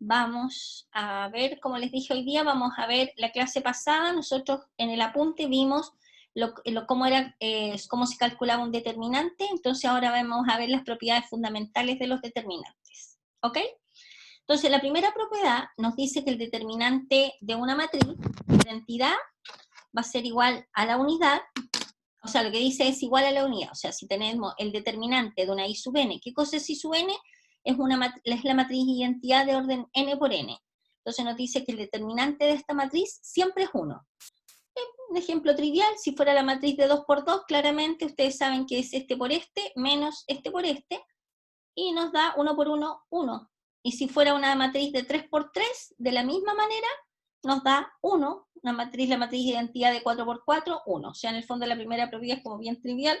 vamos a ver, como les dije hoy día, vamos a ver la clase pasada. Nosotros en el apunte vimos cómo se calculaba un determinante, entonces ahora vamos a ver las propiedades fundamentales de los determinantes. ¿Ok? Entonces la primera propiedad nos dice que el determinante de una matriz, de entidad, va a ser igual a la unidad. O sea, lo que dice es igual a la unidad. O sea, si tenemos el determinante de una I sub n, ¿qué cosa es I sub n? Es la matriz identidad de orden n por n. Entonces nos dice que el determinante de esta matriz siempre es 1. Un ejemplo trivial, si fuera la matriz de 2 por 2, claramente ustedes saben que es este por este, menos este por este, y nos da 1 por 1, 1. Y si fuera una matriz de 3 por 3, de la misma manera, nos da 1, la matriz de identidad de 4 por 4, 1. O sea, en el fondo la primera propiedad es como bien trivial,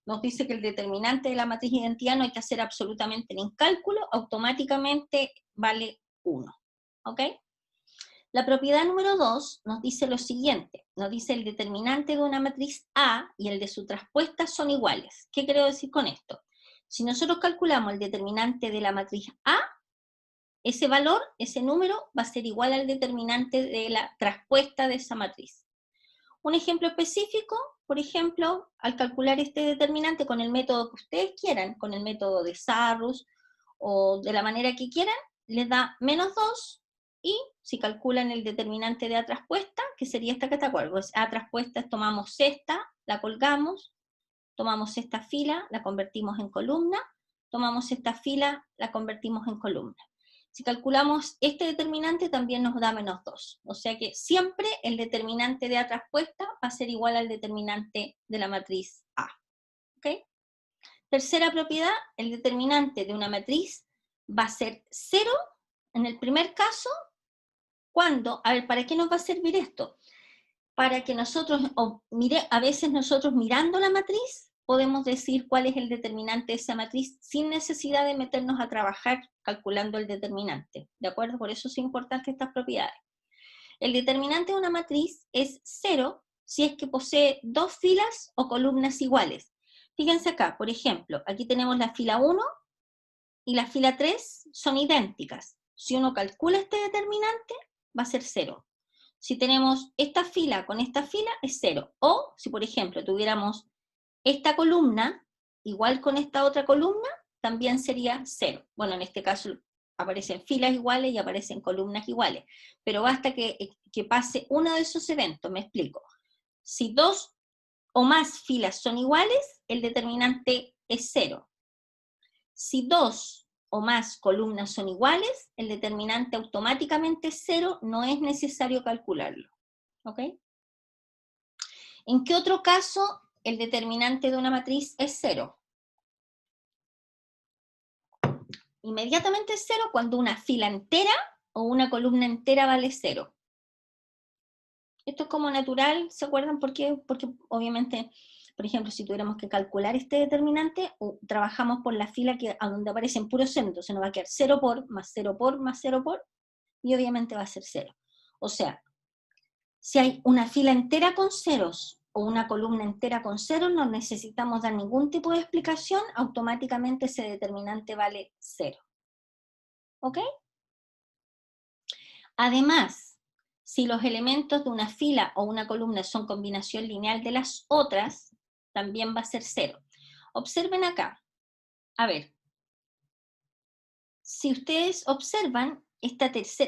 nos dice que el determinante de la matriz de identidad no hay que hacer absolutamente ningún cálculo, automáticamente vale 1. ¿Ok? La propiedad número 2 nos dice lo siguiente, nos dice el determinante de una matriz A y el de su traspuesta son iguales. ¿Qué quiero decir con esto? Si nosotros calculamos el determinante de la matriz A, ese valor, ese número, va a ser igual al determinante de la traspuesta de esa matriz. Un ejemplo específico, por ejemplo, al calcular este determinante con el método que ustedes quieran, con el método de Sarrus o de la manera que quieran, les da menos 2, y si calculan el determinante de A traspuesta, que sería esta que está acá, pues A traspuesta, tomamos esta, la colgamos, tomamos esta fila, la convertimos en columna, tomamos esta fila, la convertimos en columna. Si calculamos este determinante también nos da menos 2. O sea que siempre el determinante de A traspuesta va a ser igual al determinante de la matriz A. ¿Ok? Tercera propiedad, el determinante de una matriz va a ser 0 en el primer caso, cuando, a ver, ¿para qué nos va a servir esto? Para que nosotros, a veces nosotros mirando la matriz, podemos decir cuál es el determinante de esa matriz sin necesidad de meternos a trabajar calculando el determinante, ¿de acuerdo? Por eso son importantes estas propiedades. El determinante de una matriz es 0 si es que posee dos filas o columnas iguales. Fíjense acá, por ejemplo, aquí tenemos la fila 1 y la fila 3 son idénticas. Si uno calcula este determinante, va a ser 0. Si tenemos esta fila con esta fila, es 0. O, si por ejemplo tuviéramos esta columna, igual con esta otra columna, también sería 0. Bueno, en este caso aparecen filas iguales y aparecen columnas iguales. Pero basta que pase uno de esos eventos, me explico. Si dos o más filas son iguales, el determinante es 0. Si dos o más columnas son iguales, el determinante automáticamente es 0, no es necesario calcularlo. ¿Ok? ¿En qué otro caso el determinante de una matriz es 0? Inmediatamente es 0 cuando una fila entera o una columna entera vale 0. Esto es como natural, ¿se acuerdan por qué? Porque obviamente, por ejemplo, si tuviéramos que calcular este determinante, trabajamos por la fila a donde aparecen puros ceros, entonces nos va a quedar 0 por, más 0 por, más 0 por, y obviamente va a ser 0. O sea, si hay una fila entera con ceros o una columna entera con ceros, no necesitamos dar ningún tipo de explicación, automáticamente ese determinante vale 0. ¿Ok? Además, si los elementos de una fila o una columna son combinación lineal de las otras, también va a ser 0. Observen acá. A ver, si ustedes observan, esto es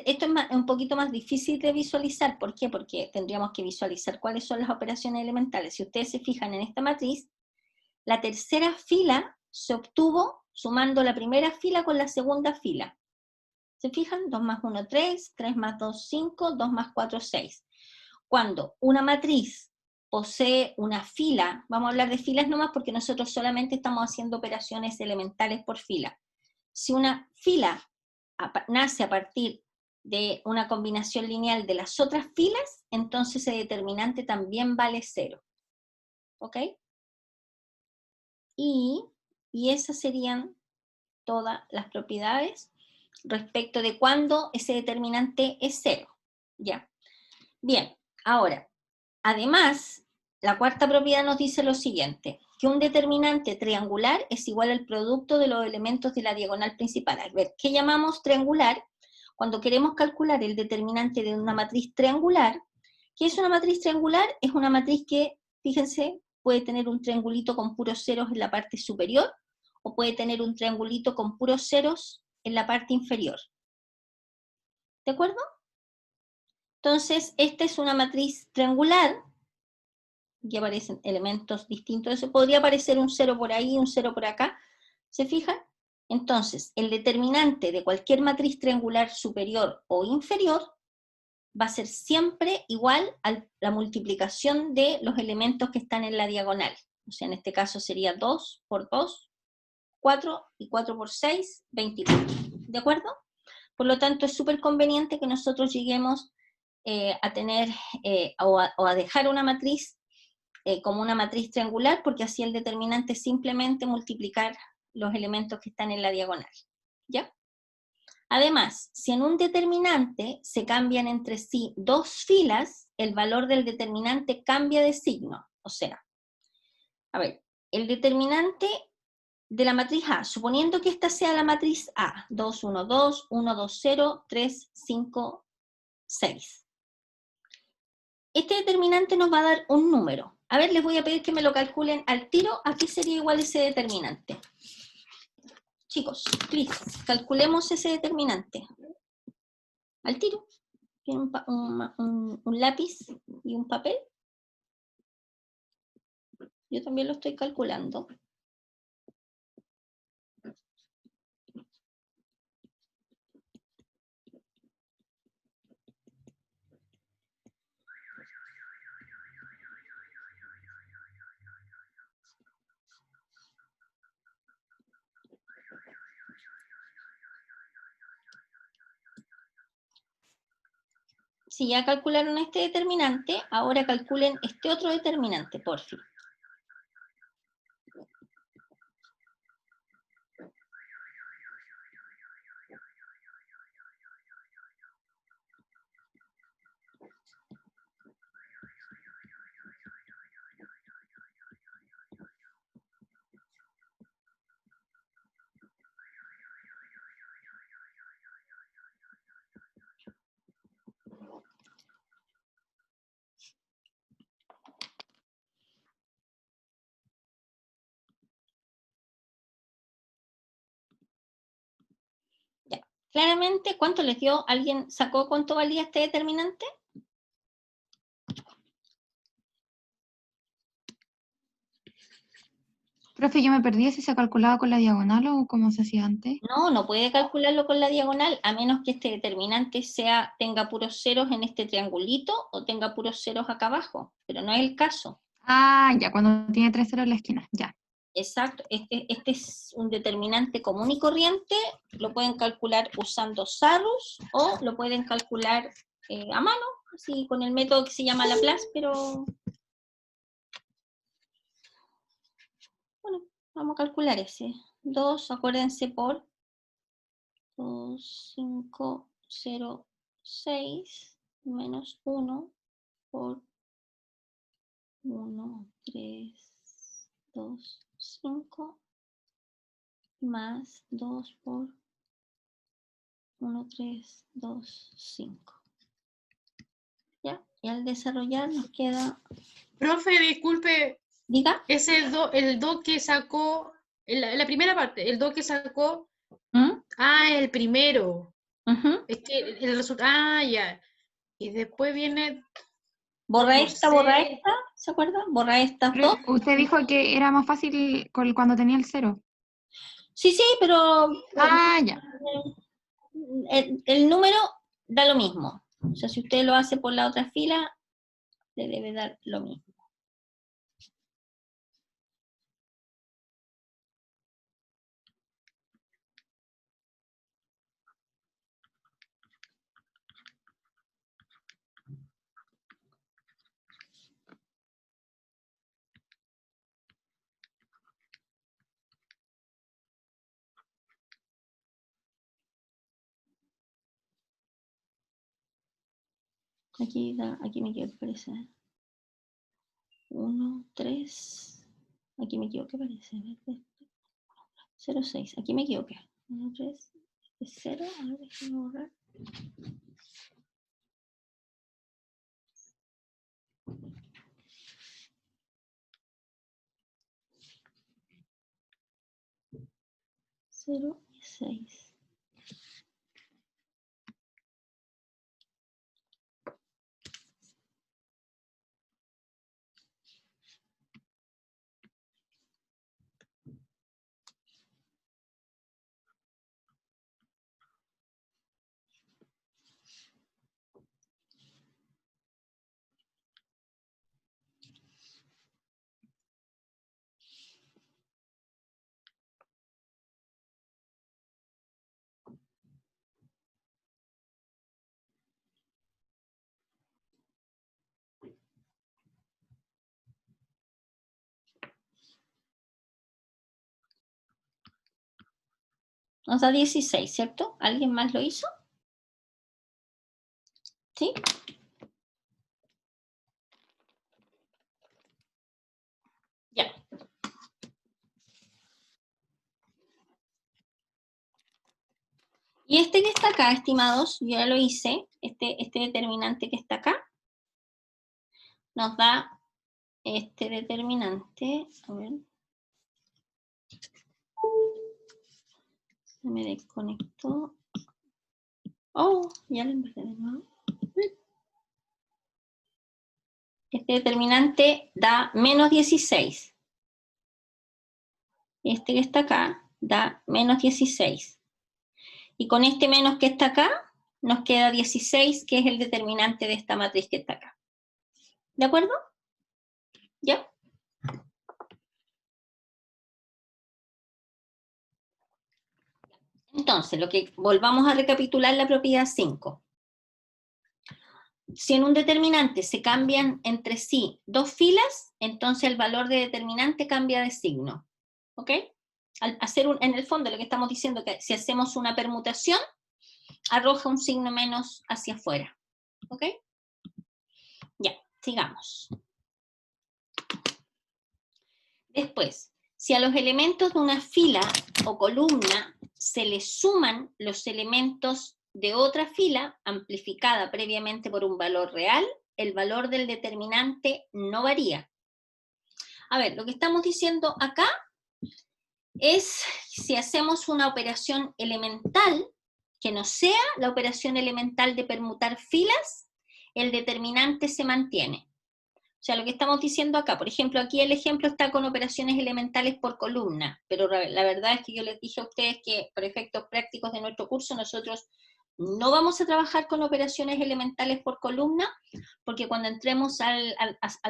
un poquito más difícil de visualizar. ¿Por qué? Porque tendríamos que visualizar cuáles son las operaciones elementales. Si ustedes se fijan en esta matriz, la tercera fila se obtuvo sumando la primera fila con la segunda fila. ¿Se fijan? 2 más 1, 3, 3 más 2, 5, 2 más 4, 6. Cuando una matriz posee una fila, vamos a hablar de filas nomás porque nosotros solamente estamos haciendo operaciones elementales por fila. Si una fila nace a partir de una combinación lineal de las otras filas, entonces ese determinante también vale 0. ¿Ok? Y esas serían todas las propiedades respecto de cuándo ese determinante es 0. ¿Ya? Bien, ahora, además, la cuarta propiedad nos dice lo siguiente, que un determinante triangular es igual al producto de los elementos de la diagonal principal. A ver, ¿qué llamamos triangular? cuando queremos calcular el determinante de una matriz triangular. ¿Qué es una matriz triangular? Es una matriz que, fíjense, puede tener un triangulito con puros ceros en la parte superior, o puede tener un triangulito con puros ceros en la parte inferior. ¿De acuerdo? Entonces, esta es una matriz triangular, y aparecen elementos distintos. Eso podría aparecer un 0 por ahí, un 0 por acá. ¿Se fijan? Entonces, el determinante de cualquier matriz triangular superior o inferior va a ser siempre igual a la multiplicación de los elementos que están en la diagonal. O sea, en este caso sería 2 por 2, 4, y 4 por 6, 24. ¿De acuerdo? Por lo tanto, es súper conveniente que nosotros lleguemos a tener o a dejar una matriz como una matriz triangular, porque así el determinante es simplemente multiplicar los elementos que están en la diagonal. ¿Ya? Además, si en un determinante se cambian entre sí dos filas, el valor del determinante cambia de signo. O sea, a ver, el determinante de la matriz A, suponiendo que esta sea la matriz A, 2, 1, 2, 1, 2, 0, 3, 5, 6. Este determinante nos va a dar un número. A ver, les voy a pedir que me lo calculen al tiro. ¿A qué sería igual ese determinante? Chicos, please, calculemos ese determinante. Al tiro. ¿Tienen un lápiz y un papel? Yo también lo estoy calculando. Si ya calcularon este determinante, ahora calculen este otro determinante, por fin. Ya. Claramente, ¿cuánto les dio? ¿Alguien sacó cuánto valía este determinante? Profe, yo me perdí si se calculaba con la diagonal o como se hacía antes. No, no puede calcularlo con la diagonal, a menos que este determinante tenga puros ceros en este triangulito o tenga puros ceros acá abajo, pero no es el caso. Ah, ya, cuando tiene 3 ceros en la esquina, ya. Exacto, este es un determinante común y corriente, lo pueden calcular usando Sarrus o lo pueden calcular a mano, así con el método que se llama Laplace, pero bueno, vamos a calcular ese. 2, acuérdense, por 2, 5, 0, 6, menos 1 por 1, 3, 2, 5, más 2 por 1, 3, 2, 5. ¿Ya? Y al desarrollar nos queda... Profe, disculpe, ¿Diga? es el do que sacó, la primera parte, el do que sacó, ¿Mm? el primero. Uh-huh. Es que el resultado, ya. Y después viene Borra por esta, borra 6. esta, ¿se acuerdan? Borra estas Pero dos. usted dijo que era más fácil cuando tenía el 0. Sí, sí, pero Ah, ya. el número da lo mismo. O sea, si usted lo hace por la otra fila, le debe dar lo mismo. Aquí me equivoqué, parece. 1, 3. Aquí me equivoqué, parece. 0, 6. Aquí me equivoqué. 1, 3. 0. A ver, déjame borrar. 0 y 6. Nos da 16, ¿cierto? ¿Alguien más lo hizo? ¿Sí? Ya. Y este que está acá, estimados, yo ya lo hice, este determinante que está acá, nos da este determinante, a ver, se me desconectó. Oh, ya lo empecé de nuevo. Este determinante da menos 16. Este que está acá da menos 16. Y con este menos que está acá, nos queda 16, que es el determinante de esta matriz que está acá. ¿De acuerdo? ¿Ya? Entonces, volvamos a recapitular la propiedad 5. Si en un determinante se cambian entre sí dos filas, entonces el valor de determinante cambia de signo. ¿Ok? Al hacer en el fondo lo que estamos diciendo es que si hacemos una permutación, arroja un signo menos hacia afuera. ¿Ok? Ya, sigamos. Después, si a los elementos de una fila o columna se les suman los elementos de otra fila, amplificada previamente por un valor real, el valor del determinante no varía. A ver, lo que estamos diciendo acá es si hacemos una operación elemental, que no sea la operación elemental de permutar filas, el determinante se mantiene. O sea, lo que estamos diciendo acá, por ejemplo, aquí el ejemplo está con operaciones elementales por columna, pero la verdad es que yo les dije a ustedes que por efectos prácticos de nuestro curso nosotros no vamos a trabajar con operaciones elementales por columna, porque cuando entremos a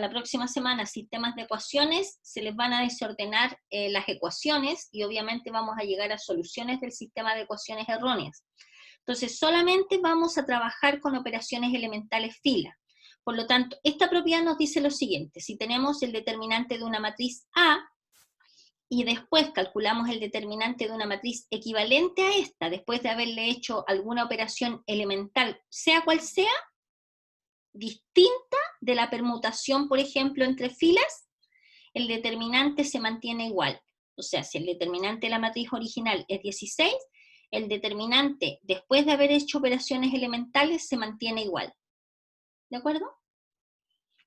la próxima semana sistemas de ecuaciones, se les van a desordenar las ecuaciones y obviamente vamos a llegar a soluciones del sistema de ecuaciones erróneas. Entonces, solamente vamos a trabajar con operaciones elementales fila. Por lo tanto, esta propiedad nos dice lo siguiente: si tenemos el determinante de una matriz A, y después calculamos el determinante de una matriz equivalente a esta, después de haberle hecho alguna operación elemental, sea cual sea, distinta de la permutación, por ejemplo, entre filas, el determinante se mantiene igual. O sea, si el determinante de la matriz original es 16, el determinante, después de haber hecho operaciones elementales, se mantiene igual. ¿De acuerdo?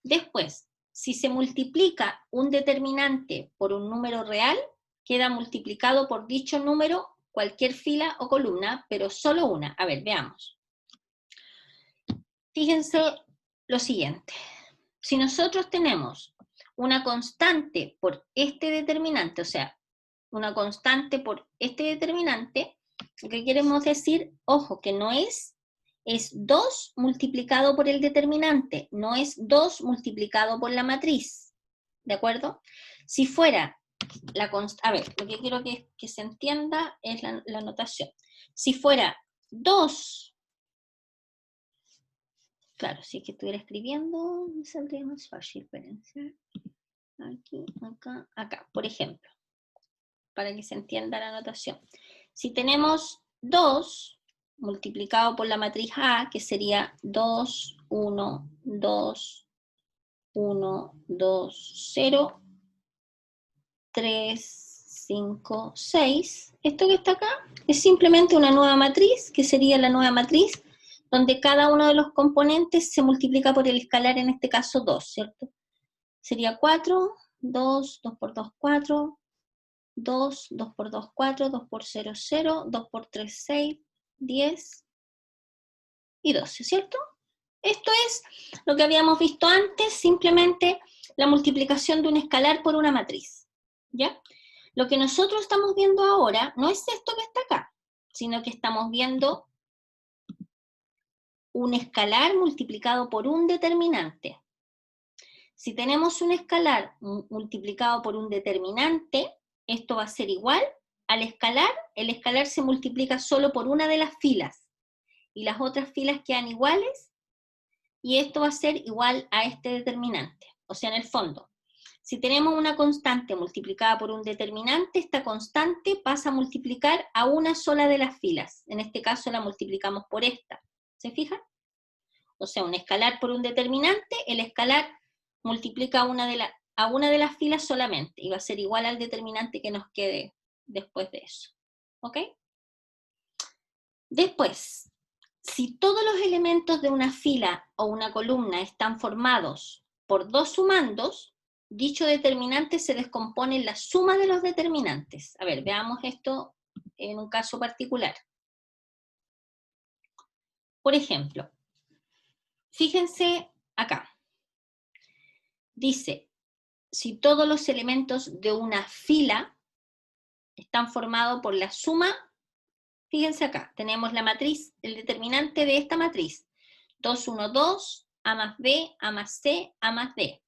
Después, si se multiplica un determinante por un número real, queda multiplicado por dicho número cualquier fila o columna, pero solo una. A ver, veamos. Fíjense lo siguiente. Si nosotros tenemos una constante por este determinante, o sea, una constante por este determinante, lo que queremos decir, ojo, que no es 2 multiplicado por el determinante, no es 2 multiplicado por la matriz, ¿de acuerdo? Si fuera la constante, a ver, lo que quiero que se entienda es la notación. Si fuera 2, claro, si es que estuviera escribiendo, me saldría más fácil, espérense. Aquí, acá, acá, por ejemplo, para que se entienda la notación. Si tenemos 2 multiplicado por la matriz A, que sería 2, 1, 2, 1, 2, 0, 3, 5, 6. Esto que está acá es simplemente una nueva matriz, que sería la nueva matriz donde cada uno de los componentes se multiplica por el escalar, en este caso 2, ¿cierto? Sería 4, 2, 2 por 2, 4, 2, 2 por 2, 4, 2 por 0, 0, 2 por 3, 6, 10 y 12, ¿cierto? Esto es lo que habíamos visto antes, simplemente la multiplicación de un escalar por una matriz, ¿ya? Lo que nosotros estamos viendo ahora no es esto que está acá, sino que estamos viendo un escalar multiplicado por un determinante. Si tenemos un escalar multiplicado por un determinante, esto va a ser igual al escalar. El escalar se multiplica solo por una de las filas, y las otras filas quedan iguales, y esto va a ser igual a este determinante. O sea, en el fondo, si tenemos una constante multiplicada por un determinante, esta constante pasa a multiplicar a una sola de las filas. En este caso la multiplicamos por esta. ¿Se fijan? O sea, un escalar por un determinante, el escalar multiplica a una de las filas solamente, y va a ser igual al determinante que nos quede después de eso. ¿Ok? Después, si todos los elementos de una fila o una columna están formados por dos sumandos, dicho determinante se descompone en la suma de los determinantes. A ver, veamos esto en un caso particular. Por ejemplo, fíjense acá. Dice, si todos los elementos de una fila están formados por la suma, fíjense acá, tenemos la matriz, el determinante de esta matriz, 2, 1, 2, A más B, A más C, A más D,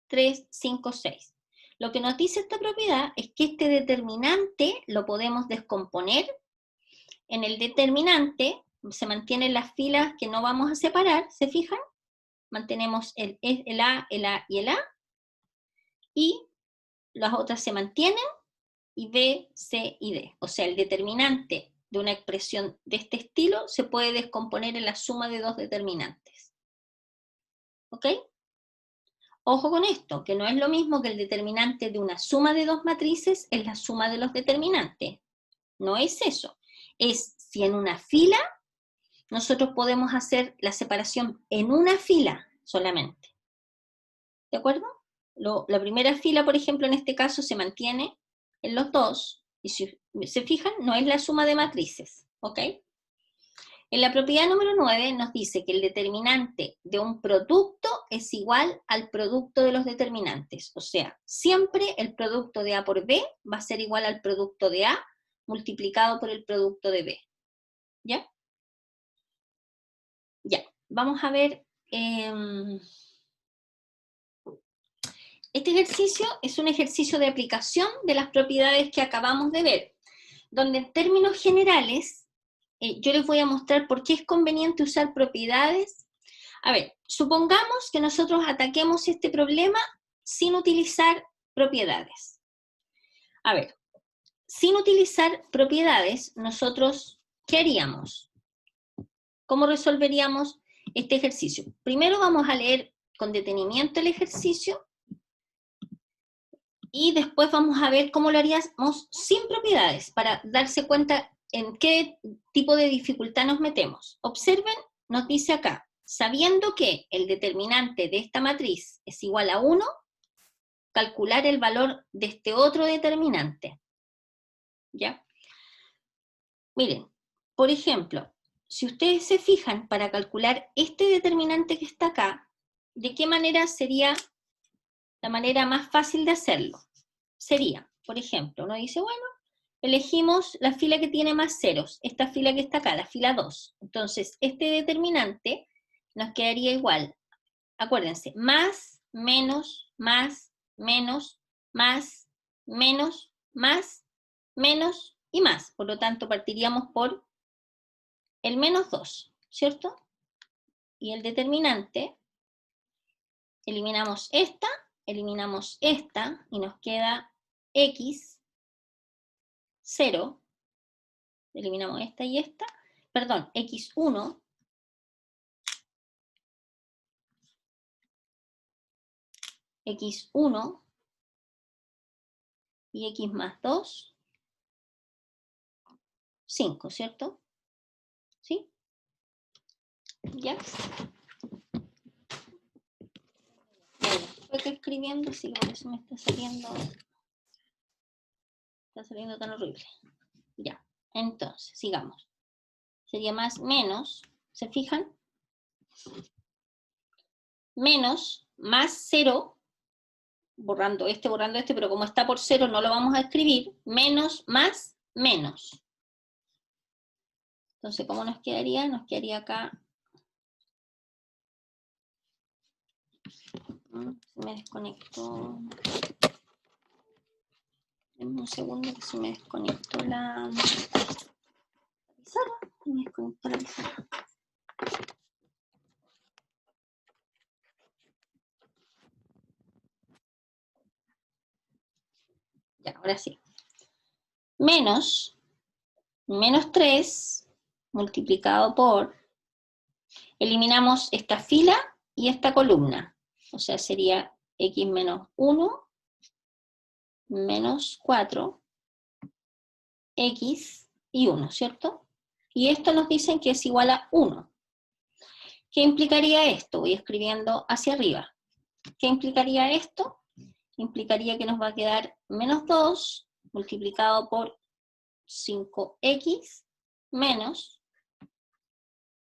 3, 5, 6. Lo que nos dice esta propiedad es que este determinante lo podemos descomponer. En el determinante se mantienen las filas que no vamos a separar, ¿se fijan? Mantenemos el A, el A y el A, y las otras se mantienen, y B, C y D. O sea, el determinante de una expresión de este estilo se puede descomponer en la suma de dos determinantes. ¿Ok? Ojo con esto, que no es lo mismo que el determinante de una suma de dos matrices es la suma de los determinantes. No es eso. Es si en una fila nosotros podemos hacer la separación en una fila solamente. ¿De acuerdo? La primera fila, por ejemplo, en este caso se mantiene en los dos, y si se fijan, no es la suma de matrices, ¿ok? En la propiedad número 9 nos dice que el determinante de un producto es igual al producto de los determinantes, o sea, siempre el producto de A por B va a ser igual al producto de A multiplicado por el producto de B, ¿ya? Ya, vamos a ver... Este ejercicio es un ejercicio de aplicación de las propiedades que acabamos de ver, donde en términos generales, yo les voy a mostrar por qué es conveniente usar propiedades. A ver, supongamos que nosotros ataquemos este problema sin utilizar propiedades. A ver, sin utilizar propiedades, nosotros, ¿qué haríamos? ¿Cómo resolveríamos este ejercicio? Primero vamos a leer con detenimiento el ejercicio, y después vamos a ver cómo lo haríamos sin propiedades, para darse cuenta en qué tipo de dificultad nos metemos. Observen, nos dice acá, sabiendo que el determinante de esta matriz es igual a 1, calcular el valor de este otro determinante. ¿Ya? Miren, por ejemplo, si ustedes se fijan, para calcular este determinante que está acá, ¿de qué manera sería la manera más fácil de hacerlo? Sería, por ejemplo, uno dice, bueno, elegimos la fila que tiene más ceros, esta fila que está acá, la fila 2. Entonces, este determinante nos quedaría igual. Acuérdense, más, menos, más, menos, más, menos, más, menos y más. Por lo tanto, partiríamos por el menos 2, ¿cierto? Y el determinante, eliminamos esta y nos queda x, 0, eliminamos esta y esta, perdón, x1, x1 y x más 2, 5, ¿cierto? ¿Sí? ¿Ya? Estoy que escribiendo, sí, por eso me está saliendo tan horrible. Ya, entonces, sigamos. Sería más menos, ¿se fijan? Menos, más 0, borrando este, pero como está por 0 no lo vamos a escribir, menos, más, menos. Entonces, ¿cómo nos quedaría? Nos quedaría acá. Se me desconectó. Denme un segundo que se me desconectó la pizarra. Me desconectó la pizarra. Ya, ahora sí. Menos 3 multiplicado por, eliminamos esta fila y esta columna. O sea, sería x menos 1 menos 4 x y 1, ¿cierto? Y esto nos dicen que es igual a 1. ¿Qué implicaría esto? Voy escribiendo hacia arriba. ¿Qué implicaría esto? Implicaría que nos va a quedar menos 2 multiplicado por 5x menos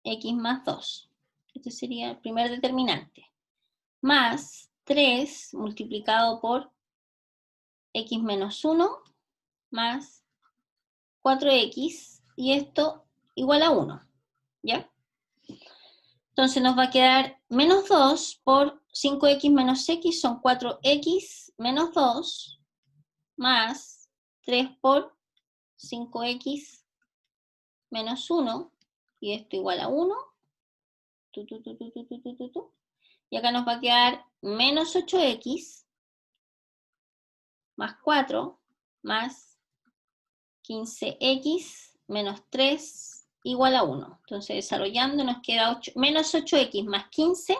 x más 2. Este sería el primer determinante. Más 3 multiplicado por x menos 1 más 4x, y esto igual a 1, ¿ya? Entonces nos va a quedar menos 2 por 5x menos x, son 4x menos 2, más 3 por 5x menos 1, y esto igual a 1, y acá nos va a quedar menos 8x más 4 más 15x menos 3 igual a 1. Entonces, desarrollando, nos queda menos 8x más 15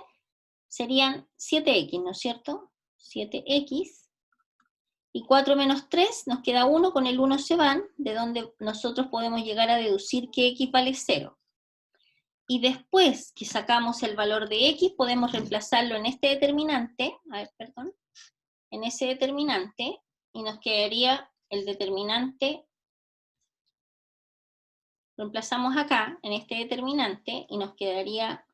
serían 7x, ¿no es cierto? 7x. Y 4 menos 3 nos queda 1, con el 1 se van, de donde nosotros podemos llegar a deducir que x vale 0. Y después que sacamos el valor de x, podemos reemplazarlo en este determinante, en ese determinante, y nos quedaría el determinante. Reemplazamos acá, en este determinante, y nos quedaría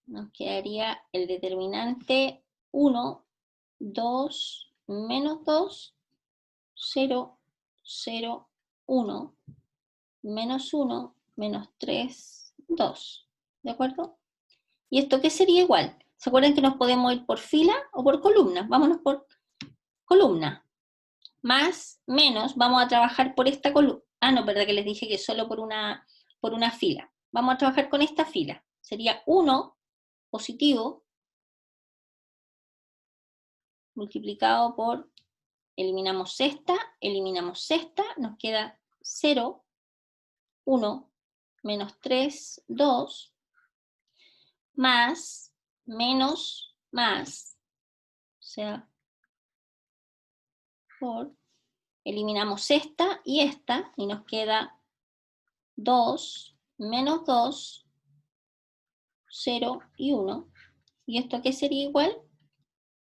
nos quedaría el determinante 1, 2, menos 2, 0, 0, 1, menos 1, menos 3, 2. ¿De acuerdo? ¿Y esto qué sería igual? ¿Se acuerdan que nos podemos ir por fila o por columna? Vámonos por columna. Más, menos, vamos a trabajar por esta columna. Ah, no, verdad que les dije que solo por una fila. Vamos a trabajar con esta fila. Sería 1 positivo multiplicado por, eliminamos esta, nos queda 0, 1, menos 3, 2, más, menos, más, o sea, por, eliminamos esta, y nos queda 2, menos 2, 0 y 1. ¿Y esto qué sería igual?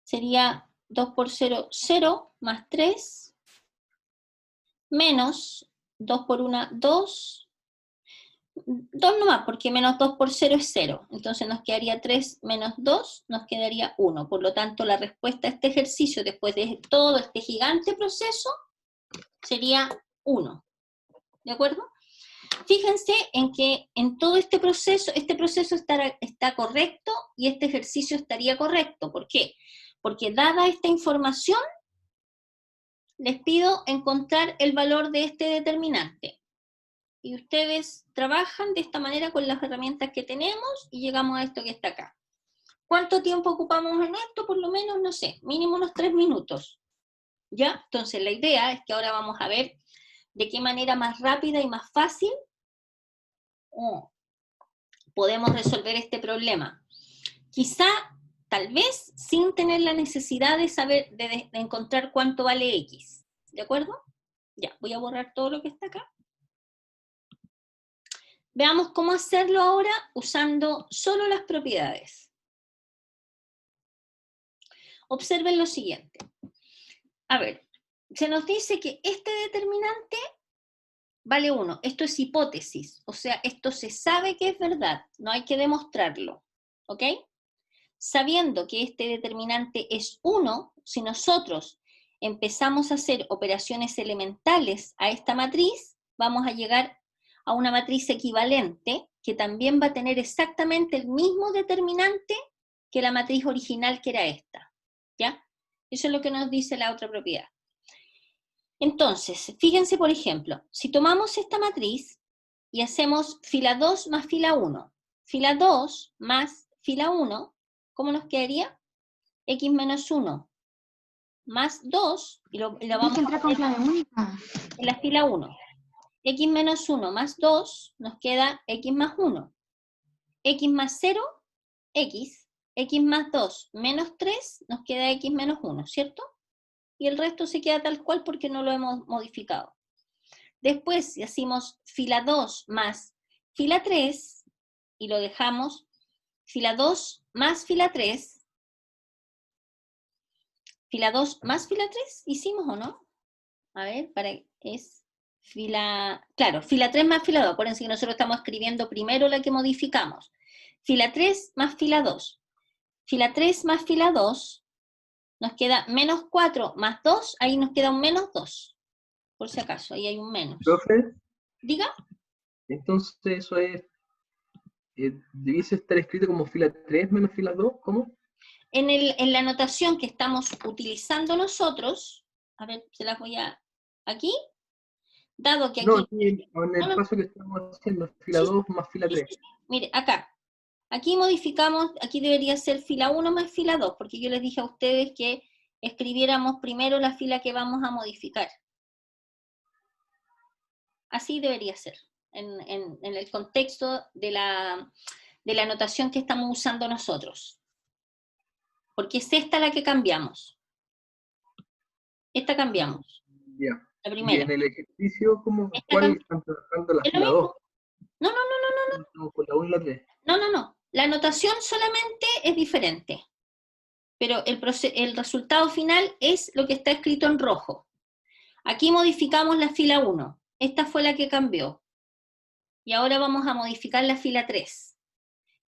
Sería 2 por 0, 0, más 3, menos 2 por 1, 2, 2 nomás, porque menos 2 por 0 es 0. Entonces nos quedaría 3 menos 2, nos quedaría 1. Por lo tanto, la respuesta a este ejercicio, después de todo este gigante proceso, sería 1. ¿De acuerdo? Fíjense en que en todo este proceso está correcto y este ejercicio estaría correcto. ¿Por qué? Porque dada esta información, les pido encontrar el valor de este determinante. Y ustedes trabajan de esta manera con las herramientas que tenemos y llegamos a esto que está acá. ¿Cuánto tiempo ocupamos en esto? Por lo menos, no sé, mínimo unos 3 minutos. ¿Ya? Entonces la idea es que ahora vamos a ver de qué manera más rápida y más fácil podemos resolver este problema. Quizá tal vez sin tener la necesidad de saber, de encontrar cuánto vale X. ¿De acuerdo? Ya, voy a borrar todo lo que está acá. Veamos cómo hacerlo ahora usando solo las propiedades. Observen lo siguiente. A ver, se nos dice que este determinante vale 1. Esto es hipótesis, o sea, esto se sabe que es verdad, no hay que demostrarlo, ¿ok? Sabiendo que este determinante es 1, si nosotros empezamos a hacer operaciones elementales a esta matriz, vamos a llegar a una matriz equivalente que también va a tener exactamente el mismo determinante que la matriz original que era esta, ¿ya? Eso es lo que nos dice la otra propiedad. Entonces, fíjense por ejemplo, si tomamos esta matriz y hacemos fila 2 más fila 1, fila 2 más fila 1, ¿cómo nos quedaría? X menos 1 más 2, y lo vamos a entrar con poner clave única. en la fila 1. X menos 1 más 2 nos queda X más 1. X más 0, X. X más 2 menos 3 nos queda X menos 1, ¿cierto? Y el resto se queda tal cual porque no lo hemos modificado. Después, si hacemos fila 2 más fila 3, y lo dejamos, fila 2 más fila 3, fila 2 más fila 3, ¿hicimos o no? A ver, es fila, claro, fila 3 más fila 2, acuérdense que nosotros estamos escribiendo primero la que modificamos. Fila 3 más fila 2. Fila 3 más fila 2, nos queda menos 4 más 2, ahí nos queda un menos 2, por si acaso, ahí hay un menos. Profe, Diga. entonces eso es, debiese estar escrito como fila 3 menos fila 2, ¿cómo? En la notación que estamos utilizando nosotros, a ver, se las voy a, aquí, dado que aquí... No, aquí en el no, paso que estamos haciendo, fila sí, 2 más fila sí, 3. sí, mire, acá, aquí modificamos, aquí debería ser fila 1 más fila 2, porque yo les dije a ustedes que escribiéramos primero la fila que vamos a modificar. Así debería ser, en el contexto de la notación que estamos usando nosotros. Porque es esta la que cambiamos. Esta cambiamos, Ya. la Y primera. en el ejercicio, Esta ¿cuál cambiamos. están trabajando la Es lo fila mismo. 2? No, no, no, Estamos con la 1 y la 3. no. La notación solamente es diferente. Pero el resultado final es lo que está escrito en rojo. Aquí modificamos la fila 1. Esta fue la que cambió. Y ahora vamos a modificar la fila 3.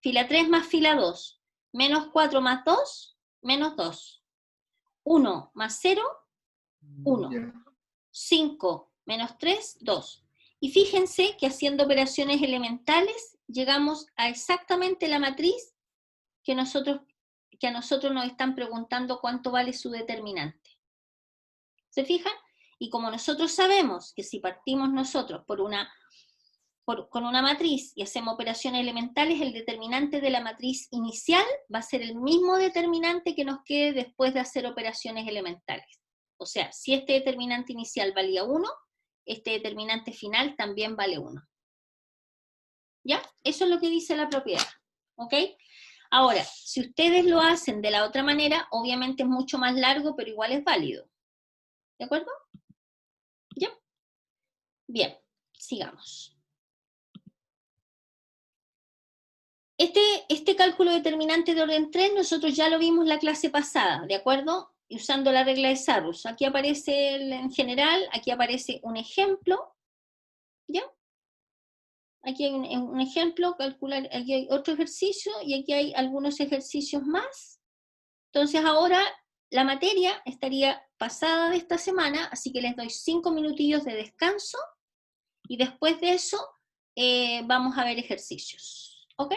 Fila 3 más fila 2. Menos 4 más 2, menos 2. 1 más 0, 1. Ya. 5 menos 3, 2. Y fíjense que haciendo operaciones elementales llegamos a exactamente la matriz que a nosotros nos están preguntando cuánto vale su determinante. ¿Se fijan? Y como nosotros sabemos que si partimos nosotros con una matriz y hacemos operaciones elementales, el determinante de la matriz inicial va a ser el mismo determinante que nos quede después de hacer operaciones elementales. O sea, si este determinante inicial valía 1, este determinante final también vale 1. ¿Ya? Eso es lo que dice la propiedad. ¿Ok? Ahora, si ustedes lo hacen de la otra manera, obviamente es mucho más largo, pero igual es válido. ¿De acuerdo? ¿Ya? Bien, sigamos. Este cálculo determinante de orden 3 nosotros ya lo vimos la clase pasada, ¿de acuerdo? Usando la regla de Sarrus. Aquí aparece en general, aquí aparece un ejemplo, ¿ya? Aquí hay un ejemplo, calcular, aquí hay otro ejercicio y aquí hay algunos ejercicios más. Entonces ahora la materia estaría pasada de esta semana, así que les doy 5 minutillos de descanso y después de eso vamos a ver ejercicios, ¿ok?